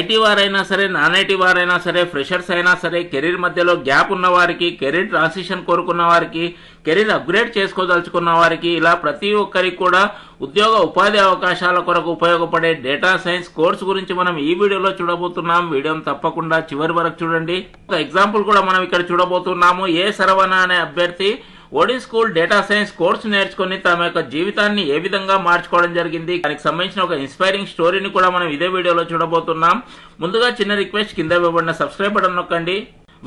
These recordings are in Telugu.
ఐటీ వారైనా సరే, నాన్ ఐటీ వారైనా సరే, ఫ్రెషర్స్ అయినా సరే, కెరీర్ మధ్యలో గ్యాప్ ఉన్న వారికి, కెరీర్ ట్రాన్సిషన్ కోరుకున్న వారికి, కెరీర్ అప్గ్రేడ్ చేసుకోదలుచుకున్న వారికి, ఇలా ప్రతి ఒక్కరికి కూడా ఉద్యోగ ఉపాధి అవకాశాల కొరకు ఉపయోగపడే డేటా సైన్స్ కోర్సు గురించి మనం ఈ వీడియోలో చూడబోతున్నాం. వీడియోని తప్పకుండా చివరి వరకు చూడండి. ఒక ఎగ్జాంపుల్ కూడా మనం ఇక్కడ చూడబోతున్నాము. ఏ శరవణ అనే అభ్యర్థి Odin school data science course నేర్చుకుని తమ యొక్క జీవితాన్ని ఏ విధంగా మార్చుకోవడం జరిగింది, దానికి సంబంధించిన ఒక ఇన్స్పైరింగ్ స్టోరీని కూడా మనం ఇదే వీడియోలో చూడబోతున్నాం. ముందుగా చిన్న రిక్వెస్ట్, కింద ఇవ్వబడిన సబ్స్క్రైబ్ బటన్ నొక్కండి.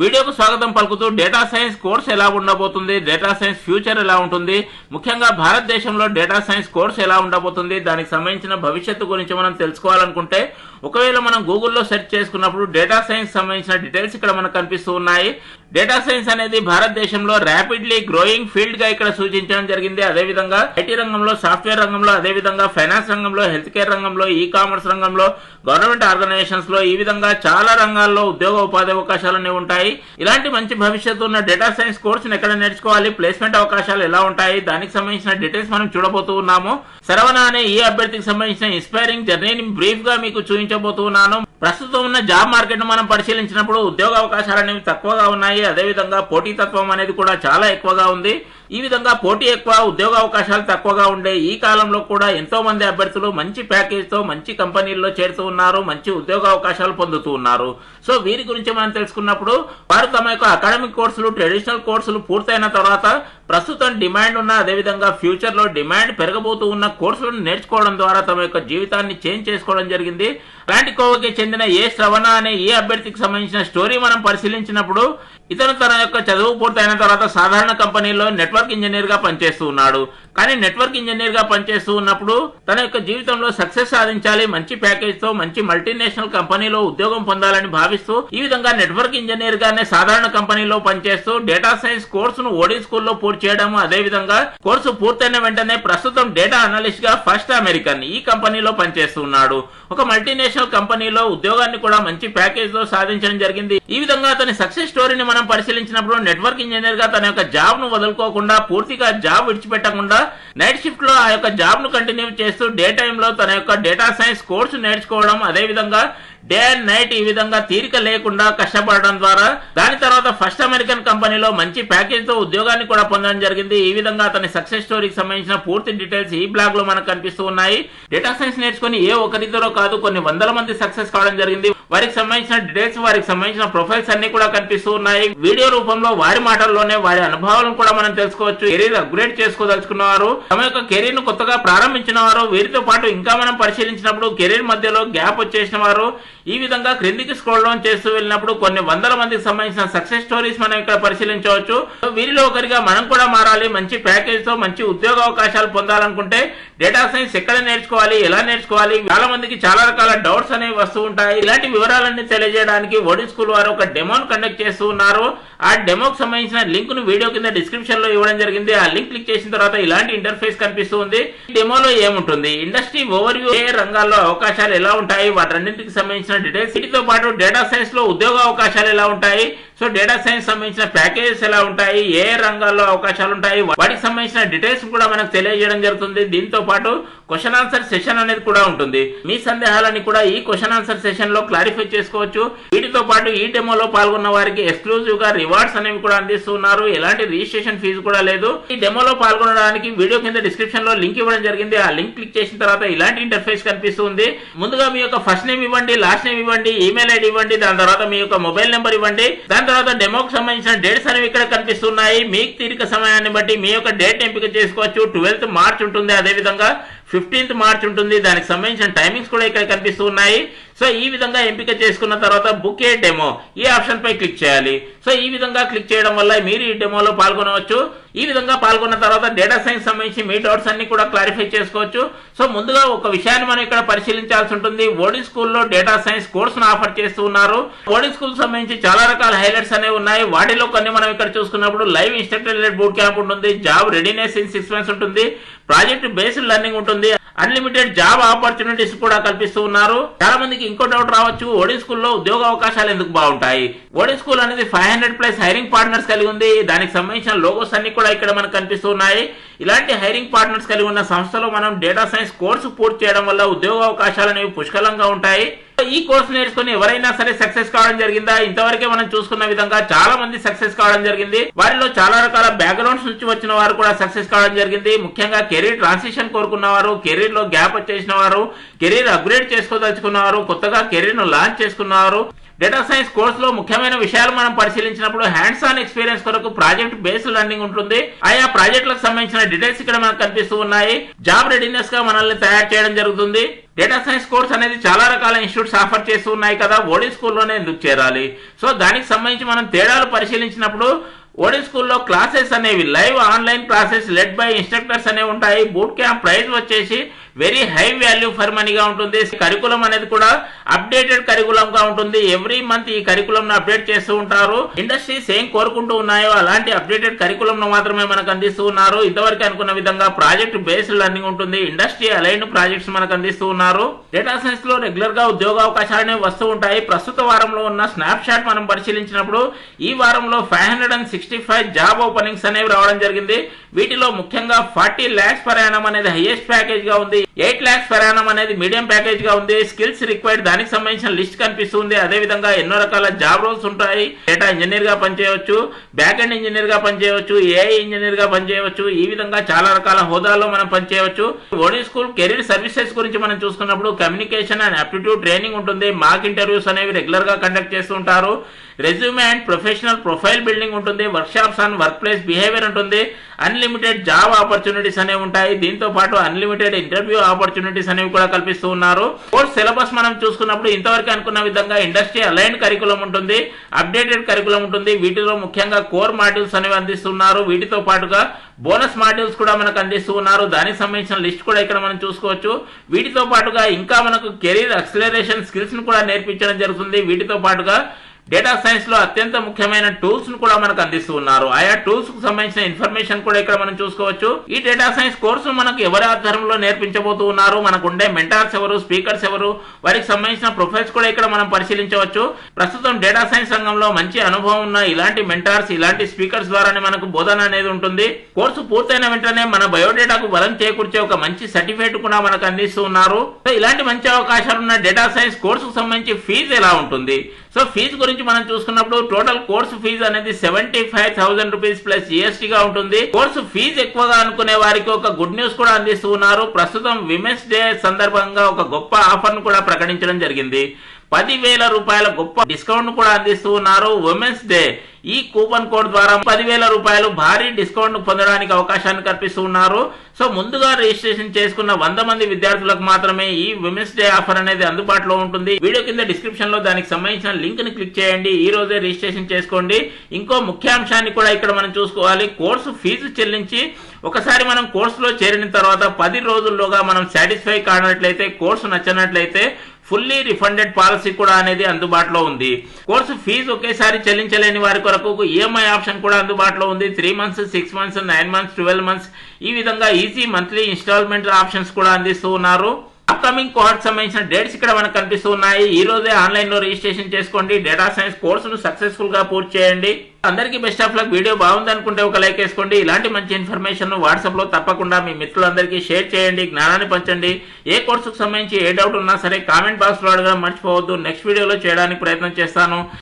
వీడియోకు స్వాగతం పలుకుతూ డేటా సైన్స్ కోర్స్ ఎలా ఉండబోతుంది, డేటా సైన్స్ ఫ్యూచర్ ఎలా ఉంటుంది, ముఖ్యంగా భారతదేశంలో డేటా సైన్స్ కోర్స్ ఎలా ఉండబోతుంది, దానికి సంబంధించిన భవిష్యత్తు గురించి మనం తెలుసుకోవాలనుకుంటే ఒకవేళ మనం గూగుల్లో సెర్చ్ చేసుకున్నప్పుడు డేటా సైన్స్ సంబంధించిన డీటెయిల్స్ ఇక్కడ మనకు కనిపిస్తూ ఉన్నాయి. డేటా సైన్స్ అనేది భారతదేశంలో ర్యాపిడ్లీ గ్రోయింగ్ ఫీల్డ్ గా ఇక్కడ సూచించడం జరిగింది. అదేవిధంగా ఐటీ రంగంలో, సాఫ్ట్వేర్ రంగంలో, అదేవిధంగా ఫైనాన్స్ రంగంలో, హెల్త్ కేర్ రంగంలో, ఈ కామర్స్ రంగంలో, గవర్నమెంట్ ఆర్గనైజేషన్స్ లో, ఈ విధంగా చాలా రంగాల్లో ఉద్యోగ ఉపాధి అవకాశాలు ఉంటాయి. ఇలాంటి మంచి భవిష్యత్తు ఉన్న డేటా సైన్స్ కోర్సును ఎక్కడ నేర్చుకోవాలి, ప్లేస్మెంట్ అవకాశాలు ఎలా ఉంటాయి, దానికి సంబంధించిన డీటెయిల్స్ మనం చూడబోతూ ఉన్నాము. శరవణ అనే ఈ అభ్యర్థికి సంబంధించిన ఇన్స్పైరింగ్ జర్నీని బ్రీఫ్ గా మీకు చూపించబోతున్నాను. ప్రస్తుతం ఉన్న జాబ్ మార్కెట్ ను మనం పరిశీలించినప్పుడు ఉద్యోగ అవకాశాలు అనేవి తక్కువగా ఉన్నాయి. అదేవిధంగా పోటీతత్వం అనేది కూడా చాలా ఎక్కువగా ఉంది. ఈ విధంగా పోటీ ఎక్కువ, ఉద్యోగ అవకాశాలు తక్కువగా ఉండే ఈ కాలంలో కూడా ఎంతో మంది అభ్యర్థులు మంచి ప్యాకేజ్ తో మంచి కంపెనీల్లో చేరుతూ ఉన్నారు, మంచి ఉద్యోగ అవకాశాలు పొందుతూ ఉన్నారు. సో వీరి గురించి మనం తెలుసుకున్నప్పుడు వారు తమ యొక్క అకాడమిక్ కోర్సులు, ట్రెడిషనల్ కోర్సులు పూర్తయిన తర్వాత ప్రస్తుతం డిమాండ్ ఉన్న, అదేవిధంగా ఫ్యూచర్ లో డిమాండ్ పెరగబోతూ ఉన్న కోర్సులను నేర్చుకోవడం ద్వారా తమ యొక్క జీవితాన్ని చేంజ్ చేసుకోవడం జరిగింది. అలాంటి కోవకి చెందిన ఏ శ్రవణ అనే ఈ అభ్యర్థికి సంబంధించిన స్టోరీ మనం పరిశీలించినప్పుడు ఇతను తన యొక్క చదువు పూర్తయిన తర్వాత సాధారణ కంపెనీలో నెట్వర్క్ ఇంజనీర్ గా పనిచేస్తూ ఉన్నాడు. కానీ నెట్వర్క్ ఇంజనీర్ గా పనిచేస్తూ ఉన్నప్పుడు తన యొక్క జీవితంలో సక్సెస్ సాధించాలి, మంచి ప్యాకేజ్ తో మంచి మల్టీనేషనల్ కంపెనీలో ఉద్యోగం పొందాలని భావిస్తూ ఈ విధంగా నెట్వర్క్ ఇంజనీర్ గానే సాధారణ కంపెనీలో పనిచేస్తూ డేటా సైన్స్ కోర్సును ఓడిన్ స్కూల్లో పూర్తి చేయడం, అదేవిధంగా కోర్సు పూర్తయిన వెంటనే ప్రస్తుతం డేటా అనలిస్ట్ గా ఫస్ట్ అమెరికన్ ఈ కంపెనీలో పనిచేస్తూ ఉన్నాడు. ఒక మల్టీనేషనల్ కంపెనీలో ఉద్యోగాన్ని కూడా మంచి ప్యాకేజ్ తో సాధించడం జరిగింది. ఈ విధంగా అతని సక్సెస్ స్టోరీని మనం పరిశీలించినప్పుడు నెట్వర్క్ ఇంజనీర్ గా తన యొక్క జాబ్ ను వదులుకోకుండా, పూర్తిగా జాబ్ విడిచిపెట్టకుండా నైట్ షిఫ్ట్ లో ఆ యొక్క జాబ్ ను కంటిన్యూ చేస్తూ డే టైమ్ లో తన యొక్క డేటా సైన్స్ కోర్సు నేర్చుకోవడం, అదేవిధంగా డే అండ్ నైట్ ఈ విధంగా తీరిక లేకుండా కష్టపడడం ద్వారా దాని తర్వాత ఫస్ట్ అమెరికన్ కంపెనీలో మంచి ప్యాకేజ్ తో ఉద్యోగాన్ని కూడా పొందడం జరిగింది. ఈ విధంగా అతని సక్సెస్ స్టోరీకి సంబంధించిన పూర్తి డీటెయిల్స్ ఈ బ్లాగ్ లో మనకు కనిపిస్తూ ఉన్నాయి. డేటా సైన్స్ నేర్చుకుని ఏ ఒకరిద్దరో కాదు, కొన్ని వందల మంది సక్సెస్ కావడం జరిగింది. వారికి సంబంధించిన డీటెయిల్స్, వారికి సంబంధించిన ప్రొఫైల్స్ అన్ని కూడా కనిపిస్తూ ఉన్నాయి. వీడియో రూపంలో వారి మాటల్లోనే వారి అనుభవాలను కూడా మనం తెలుసుకోవచ్చు. కెరీర్ అప్గ్రేడ్ చేసుకోదలుచుకున్న వారు, తమ యొక్క కెరీర్ ను కొత్తగా ప్రారంభించిన వారు, వీరితో పాటు ఇంకా మనం పరిశీలించినప్పుడు కెరీర్ మధ్యలో గ్యాప్ వచ్చేసిన వారు, ఈ విధంగా క్రిందికి స్క్రోల్ డౌన్ చేస్తూ వెళ్ళినప్పుడు కొన్ని వందల మందికి సంబంధించిన సక్సెస్ స్టోరీస్ మనం ఇక్కడ పరిశీలించవచ్చు. వీరిలో ఒకరిగా మనం కూడా మారాలి, మంచి ప్యాకేజ్ తో మంచి ఉద్యోగ అవకాశాలు పొందాలనుకుంటే డేటా సైన్స్ ఎక్కడ నేర్చుకోవాలి, ఎలా నేర్చుకోవాలి, చాలా మందికి చాలా రకాల డౌట్స్ అనేవి వస్తూ ఉంటాయి. ఇలాంటి వివరాలన్నీ తెలియజేయడానికి ఓడిన్ స్కూల్ వారు ఒక డెమోను కండక్ట్ చేస్తూ ఉన్నారు. ఆ డెమోకి సంబంధించిన లింక్ ను వీడియో కింద డిస్క్రిప్షన్ లో ఇవ్వడం జరిగింది. ఆ లింక్ క్లిక్ చేసిన తర్వాత ఇలాంటి ఇంటర్ఫేస్ కనిపిస్తుంది. డెమోలో ఏముంటుంది, ఇండస్ట్రీ ఓవర్ వ్యూ, ఏ రంగాల్లో అవకాశాలు ఎలా ఉంటాయి, వాటన్నింటికి సంబంధించిన డీటెయిల్స్, వీటితో పాటు డేటా సైన్స్ లో ఉద్యోగ అవకాశాలు ఎలా ఉంటాయి, సో డేటా సైన్స్ సంబంధించిన ప్యాకేజెస్ ఎలా ఉంటాయి, ఏ రంగాల్లో అవకాశాలు ఉంటాయి, వాటికి సంబంధించిన డీటెయిల్స్ కూడా మనకు తెలియజేయడం జరుగుతుంది. దీంతో పాటు క్వశ్చన్ ఆన్సర్ సెషన్ అనేది కూడా ఉంటుంది. మీ సందేహాలని కూడా ఈ క్వశ్చన్ ఆన్సర్ సెషన్ లో క్లారిఫై చేసుకోవచ్చు. వీటితో పాటు ఈ డెమోలో పాల్గొన్న వారికి ఎక్స్క్లూజివ్ గా రివార్డ్స్ అనేవి కూడా అందిస్తున్నారు. ఎలాంటి రిజిస్ట్రేషన్ ఫీజు కూడా లేదు. ఈ డెమోలో పాల్గొనడానికి వీడియో కింద డిస్క్రిప్షన్ లో లింక్ ఇవ్వడం జరిగింది. ఆ లింక్ క్లిక్ చేసిన తర్వాత ఇలాంటి ఇంటర్ఫేస్ కనిపిస్తుంది. ముందుగా మీ యొక్క ఫస్ట్ నేమ్ ఇవ్వండి, లాస్ట్ నేమ్ ఇవ్వండి, ఈమెయిల్ ఐడి ఇవ్వండి, దాని తర్వాత మీ యొక్క మొబైల్ నెంబర్ ఇవ్వండి. దాని తర్వాత డెమోకి సంబంధించిన డేట్స్ అనేవి ఇక్కడ కనిపిస్తున్నాయి. మీకు తీరిక సమయాన్ని బట్టి మీ యొక్క డేట్ ఎంపిక చేసుకోవచ్చు. 12th మార్చ్ ఉంటుంది, అదేవిధంగా 15th మార్చ్ ఉంటుంది. దానికి సంబంధించిన టైమింగ్స్ కూడా ఇక్కడ కనిపిస్తూ ఉన్నాయి. సో ఈ విధంగా ఎంపిక చేసుకున్న తర్వాత బుక్ ఏ డెమో ఈ ఆప్షన్ పై క్లిక్ చేయాలి. సో ఈ విధంగా క్లిక్ చేయడం వల్ల మీరు ఈ డెమోలో పాల్గొనవచ్చు. ఈ విధంగా పాల్గొన్న తర్వాత డేటా సైన్స్ సంబంధించి మీ డౌట్స్ అన్ని కూడా క్లారిఫై చేసుకోవచ్చు. సో ముందుగా ఒక విషయాన్ని మనం ఇక్కడ పరిశీలించాల్సి ఉంటుంది. ఓడిన్ స్కూల్లో డేటా సైన్స్ కోర్సును ఆఫర్ చేస్తూ ఉన్నారు. ఓడిన్ స్కూల్ సంబంధించి చాలా రకాల హైలైట్స్ అనేవి ఉన్నాయి. వాటిలో కొన్ని మనం ఇక్కడ చూసుకున్నప్పుడు లైవ్ ఇన్స్ట్రక్టర్ బూట్ క్యాంప్ ఉంటుంది, జాబ్ రెడీనెస్ ఇన్ 6 months ఉంటుంది, ప్రాజెక్ట్ బేస్డ్ లెర్నింగ్ ఉంటుంది, అన్లిమిటెడ్ జాబ్ ఆపర్చునిటీస్ కూడా కల్పిస్తూ ఉన్నారు. చాలా మందికి ఇంకో డౌట్ రావచ్చు, ఓడిన్ స్కూల్లో ఉద్యోగ అవకాశాలు ఎందుకు బాగుంటాయి. ఓడిన్ స్కూల్ అనేది 500+ హైరింగ్ పార్ట్నర్స్ కలిగి ఉంది. దానికి సంబంధించిన లోగోస్ అన్ని కూడా ఇక్కడ మనకు కనిపిస్తున్నాయి. ఇలాంటి హైరింగ్ పార్ట్నర్స్ కలిగి ఉన్న సంస్థలో మనం డేటా సైన్స్ కోర్సు పూర్తి చేయడం వల్ల ఉద్యోగ అవకాశాలు అనేవి పుష్కలంగా ఉంటాయి. ఈ కోర్స్ నేర్చుకుని ఎవరైనా సరే సక్సెస్ కావడం జరిగిందా? ఇంతవరకే మనం చూసుకున్న విధంగా చాలా మంది సక్సెస్ కావడం జరిగింది. వారిలో చాలా రకాల బ్యాక్గ్రౌండ్స్ నుంచి వచ్చిన వారు కూడా సక్సెస్ కావడం జరిగింది. ముఖ్యంగా కెరీర్ ట్రాన్సిషన్ కోరుకున్నవారు, కెరీర్ లో గ్యాప్ వచ్చేసిన వారు, కెరీర్ అప్గ్రేడ్ చేసుకోదలుచుకున్నవారు, కొత్తగా కెరీర్ ను లాంచ్ చేసుకున్నవారు. డేటా సైన్స్ కోర్స్ లో ముఖ్యమైన విషయాలు మనం పరిశీలించినప్పుడు హ్యాండ్స్ ఆన్ ఎక్స్పీరియన్స్ కొరకు ప్రాజెక్ట్ బేస్డ్ లెర్నింగ్ ఉంటుంది. ఆయా ప్రాజెక్టులకు సంబంధించిన డీటెయిల్స్ ఇక్కడ మనకు కనిపిస్తూ ఉన్నాయి. జాబ్ రెడీనెస్ గా మనల్ని తయారు చేయడం జరుగుతుంది. డేటా సైన్స్ కోర్స్ అనేది చాలా రకాల ఇన్స్టిట్యూట్స్ ఆఫర్ చేస్తూ ఉన్నాయి కదా, ఓడి స్కూల్లోనే ఎందుకు చేరాలి? సో దానికి సంబంధించి మనం తేడాలు పరిశీలించినప్పుడు ఓడి స్కూల్లో క్లాసెస్ అనేవి live online classes led by instructors అనేవి ఉంటాయి. బూట్ క్యాంప్ ప్రైస్ వచ్చేసి వెరీ హై వాల్యూ ఫర్ మనీగా ఉంటుంది. కరికులం అనేది కూడా అప్డేటెడ్ కరికులం గా ఉంటుంది. ఎవ్రీ మంత్ ఈ కరికులం ను అప్డేట్ చేస్తూ ఉంటారు. ఇండస్ట్రీస్ ఏం కోరుకుంటూ ఉన్నాయో అలాంటి అప్డేటెడ్ కరికులం ను మాత్రమే మనకు అందిస్తూ ఉన్నారు. ఇంతవరకు అనుకున్న విధంగా ప్రాజెక్ట్ బేస్డ్ లెర్నింగ్ ఉంటుంది. ఇండస్ట్రీ అలైన్డ్ ప్రాజెక్ట్స్ మనకు అందిస్తూ ఉన్నారు. డేటా సైన్స్ లో రెగ్యులర్ గా ఉద్యోగ అవకాశాలు వస్తూ ఉంటాయి. ప్రస్తుత వారంలో ఉన్న స్నాప్ షాట్ మనం పరిశీలించినప్పుడు ఈ వారంలో 565 జాబ్ ఓపెనింగ్స్ అనేవి రావడం జరిగింది. వీటిలో ముఖ్యంగా 40 lakhs per annum అనేది హైయెస్ట్ ప్యాకేజ్ గా ఉంది. 8 lakhs per annum అనేది మీడియం ప్యాకేజ్ గా ఉంది. స్కిల్స్ రిక్వైర్డ్ దానికి సంబంధించిన లిస్ట్ కనిపిస్తుంది. అదే విధంగా ఎన్నో రకాల జాబ్ రోల్స్ ఉంటాయి. డేటా ఇంజనీర్ గా పనిచేయవచ్చు, బ్యాక్ ఎండ్ ఇంజనీర్ గా పనిచేయవచ్చు, ఏఐ ఇంజనీర్ గా పనిచేయవచ్చు. ఈ విధంగా చాలా రకాల హోదాల్లో మనం పనిచేయవచ్చు. ఓడి స్కూల్ కెరీర్ సర్వీసెస్ గురించి మనం చూసుకున్నప్పుడు కమ్యూనికేషన్ అండ్ ఆప్టిట్యూడ్ ట్రైనింగ్ ఉంటుంది. మాక్ ఇంటర్వ్యూస్ అనేవి రెగ్యులర్ గా కండక్ట్ చేస్తుంటారు. Resume and professional profile building ఉంటుంది. Workshops and workplace behaviour ఉంటుంది. అన్లిమిటెడ్ జాబ్ ఆపర్చునిటీస్ అనేవి ఉంటాయి. దీంతో పాటు అన్లిమిటెడ్ ఇంటర్వ్యూ ఆపర్చునిటీస్ అనేవి కూడా కల్పిస్తూ ఉన్నారు. కోర్స్ సిలబస్ మనం చూసుకున్నప్పుడు ఇంతవరకు అనుకున్న విధంగా ఇండస్ట్రీ అలైన్డ్ కరికులం ఉంటుంది, అప్డేటెడ్ కరికులం ఉంటుంది. వీటిలో ముఖ్యంగా కోర్ మాడ్యూల్స్ అనేవి అందిస్తున్నారు. వీటితో పాటుగా బోనస్ మాడ్యూల్స్ కూడా మనకు అందిస్తూ ఉన్నారు. దానికి సంబంధించిన లిస్ట్ కూడా ఇక్కడ మనం చూసుకోవచ్చు. వీటితో పాటుగా ఇంకా మనకు కెరీర్ అక్సిలరేషన్ స్కిల్స్ ను కూడా నేర్పించడం జరుగుతుంది. వీటితో పాటుగా డేటా సైన్స్ లో అత్యంత ముఖ్యమైన టూల్స్ ను కూడా మనకు అందిస్తూ ఉన్నారు. ఆయా టూల్స్ కు సంబంధించిన ఇన్ఫర్మేషన్ కూడా ఇక్కడ మనం చూసుకోవచ్చు. ఈ డేటా సైన్స్ కోర్సు మనకు ఎవరి ఆధారంలో నేర్పించబోతూ ఉన్నారు, మనకు ఉండే మెంటార్స్ ఎవరు, స్పీకర్స్ ఎవరు, వారికి సంబంధించిన ప్రొఫైల్స్ కూడా ఇక్కడ మనం పరిశీలించవచ్చు. ప్రస్తుతం డేటా సైన్స్ రంగంలో మంచి అనుభవం ఉన్న ఇలాంటి మెంటార్స్, ఇలాంటి స్పీకర్స్ ద్వారానే మనకు బోధన అనేది ఉంటుంది. కోర్సు పూర్తయిన వెంటనే మన బయోడేటాకు బలం చేకూర్చే ఒక మంచి సర్టిఫికేట్ కూడా మనకు అందిస్తూ ఉన్నారు. ఇలాంటి మంచి అవకాశాలున్న డేటా సైన్స్ కోర్సుకు సంబంధించి ఫీజు ఎలా ఉంటుంది? సో ఫీజు గురించి మనం చూసుకున్నప్పుడు టోటల్ కోర్సు ఫీజు అనేది 75,000 రూపీస్ ప్లస్ GST గా ఉంటుంది. కోర్సు ఫీజు ఎక్కువగా అనుకునే వారికి ఒక గుడ్ న్యూస్ కూడా అందిస్తూ ఉన్నారు. ప్రస్తుతం విమెన్స్ డే సందర్భంగా ఒక గొప్ప ఆఫర్ ను కూడా ప్రకటించడం జరిగింది. 10,000 రూపాయల గొప్ప డిస్కౌంట్ ను కూడా అందిస్తూ ఉన్నారు. ఉమెన్స్ డే ఈ కూపన్ కోడ్ ద్వారా 10,000 రూపాయలు భారీ డిస్కౌంట్ పొందడానికి అవకాశాన్ని కల్పిస్తూ ఉన్నారు. సో ముందుగా రిజిస్ట్రేషన్ చేసుకున్న 100 మంది విద్యార్థులకు మాత్రమే ఈ విమెన్స్ డే ఆఫర్ అనేది అందుబాటులో ఉంటుంది. వీడియో కింద డిస్క్రిప్షన్ లో దానికి సంబంధించిన లింక్ ని క్లిక్ చేయండి. ఈ రోజే రిజిస్ట్రేషన్ చేసుకోండి. ఇంకో ముఖ్యాంశాన్ని కూడా ఇక్కడ మనం చూసుకోవాలి. కోర్సు ఫీజు చెల్లించి ఒకసారి మనం కోర్సులో చేరిన తర్వాత 10 రోజుల్లోగా మనం సాటిస్ఫై కానట్లయితే, కోర్సు నచ్చినట్లయితే ఫుల్లీ రిఫండెడ్ పాలసీ కూడా అనేది అందుబాటులో ఉంది. కోర్సు ఫీజు ఒకేసారి చెల్లించలేని వారి కొరకు EMI ఆప్షన్ కూడా అందుబాటులో ఉంది. 3 months, 6 months, 9 months, 12 months ఈ విధంగా ఈజీ మంత్లీ ఇన్స్టాల్మెంట్ ఆప్షన్స్ కూడా అందిస్తూ ఉన్నారు. అప్కమింగ్ కోహర్ట్ సంబంధించిన డేట్స్ ఇక్కడ మనకు కనిపిస్తూ ఉన్నాయి. ఈ రోజే ఆన్లైన్ లో రిజిస్ట్రేషన్ చేసుకోండి. డేటా సైన్స్ కోర్సును సక్సెస్ఫుల్ గా పూర్తి చేయండి. అందరికీ బెస్ట్ ఆఫ్ లక్. వీడియో బాగుంది అనుకుంటే ఒక లైక్ వేసుకోండి. ఇలాంటి మంచి ఇన్ఫర్మేషన్ వాట్సాప్ లో తప్పకుండా మీ మిత్రులందరికీ షేర్ చేయండి. జ్ఞానాన్ని పంచండి. ఏ కోర్సుకు సంబంధించి ఏ డౌట్ ఉన్నా సరే కామెంట్ బాక్స్ లో అడగడం మర్చిపోవద్దు. నెక్స్ట్ వీడియోలో చేయడానికి ప్రయత్నం చేస్తాను.